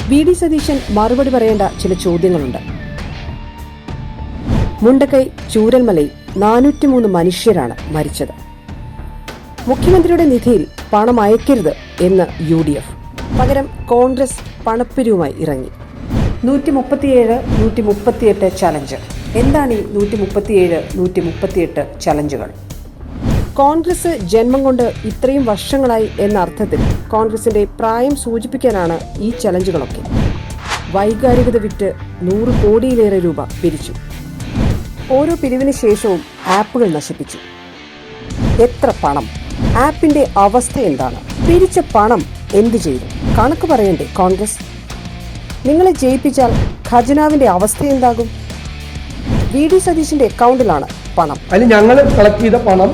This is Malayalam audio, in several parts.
വി.ഡി. സതീശൻ മറുപടി പറയേണ്ട ചില ചോദ്യങ്ങളുണ്ട്. മുണ്ടക്കൈ ചൂരൽമലയിൽ 403 മനുഷ്യരാണ് മരിച്ചത്. മുഖ്യമന്ത്രിയുടെ നിധിയിൽ പണം അയക്കരുത് എന്ന് UDF. പകരം കോൺഗ്രസ് പണപ്പിരിവുമായി ഇറങ്ങി. 137, 138 ചലഞ്ച്. എന്താണ് ഈ 137, 138 ചലഞ്ചുകൾ? കോൺഗ്രസ് ജന്മം കൊണ്ട് ഇത്രയും വർഷങ്ങളായി എന്ന അർത്ഥത്തിൽ കോൺഗ്രസിന്റെ പ്രായം സൂചിപ്പിക്കാനാണ് ഈ ചലഞ്ചുകളൊക്കെ. വൈകാരികത വിറ്റ് 100 കോടിയിലേറെ രൂപ പിരിച്ചു. ഓരോ പിരിവിന് ശേഷവും ആപ്പുകൾ നശിപ്പിച്ചു. എത്ര പണം? ആപ്പിന്റെ അവസ്ഥ എന്താണ്? പിരിച്ച പണം എന്തു ചെയ്തു? കണക്ക് പറയണ്ടേ കോൺഗ്രസ്? നിങ്ങളെ ജയിപ്പിച്ചാൽ ഖജനാവിന്റെ അവസ്ഥ എന്താകും? വി.ഡി. സതീശന്റെ അക്കൗണ്ടിലാണ് പണം. അതിൽ ഞങ്ങൾ കളക്ട് ചെയ്ത പണം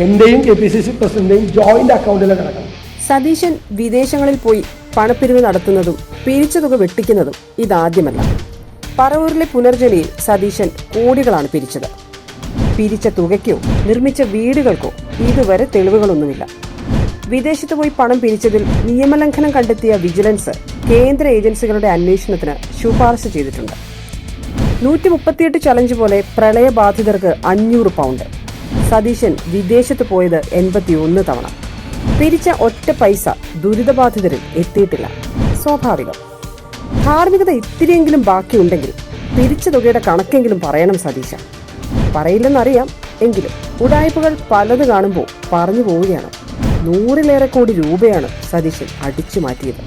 എന്റെയും KPCC പ്രസിഡന്റിന്റെയും ജോയിന്റ് അക്കൗണ്ടിലാണ് കിടക്കുന്നത്. സതീശൻ വിദേശങ്ങളിൽ പോയി പണപ്പിരിവ് നടത്തുന്നതും പിരിച്ച തുക വെട്ടിക്കുന്നതും ഇതാദ്യമല്ല. പറവൂരിലെ പുനർജനിയിൽ സതീശൻ കോടികളാണ് പിരിച്ചത്. പിരിച്ച തുകയ്ക്കോ നിർമ്മിച്ച വീടുകൾക്കോ ഇതുവരെ തെളിവുകളൊന്നുമില്ല. വിദേശത്ത് പോയി പണം പിരിച്ചതിൽ നിയമലംഘനം കണ്ടെത്തിയ വിജിലൻസ് കേന്ദ്ര ഏജൻസികളുടെ അന്വേഷണത്തിന് ശുപാർശ ചെയ്തിട്ടുണ്ട്. 138 ചലഞ്ച് പോലെ പ്രളയബാധിതർക്ക് 500 പൗണ്ട്. സതീശൻ വിദേശത്ത് പോയത് 81 തവണ. പിരിച്ച ഒറ്റ പൈസ ദുരിതബാധിതരിൽ എത്തിയിട്ടില്ല. സ്വാഭാവികം. ധാർമ്മികത ഇത്തിരിയെങ്കിലും ബാക്കിയുണ്ടെങ്കിൽ പിരിച്ച തുകയുടെ കണക്കെങ്കിലും പറയണം സതീശൻ. പറയില്ലെന്നറിയാം, എങ്കിലും ഉടായ്പകൾ പലത് കാണുമ്പോൾ പറഞ്ഞു പോവുകയാണ്. 100-ലേറെ കോടി രൂപയാണ് സതീശൻ അടിച്ചു മാറ്റിയത്.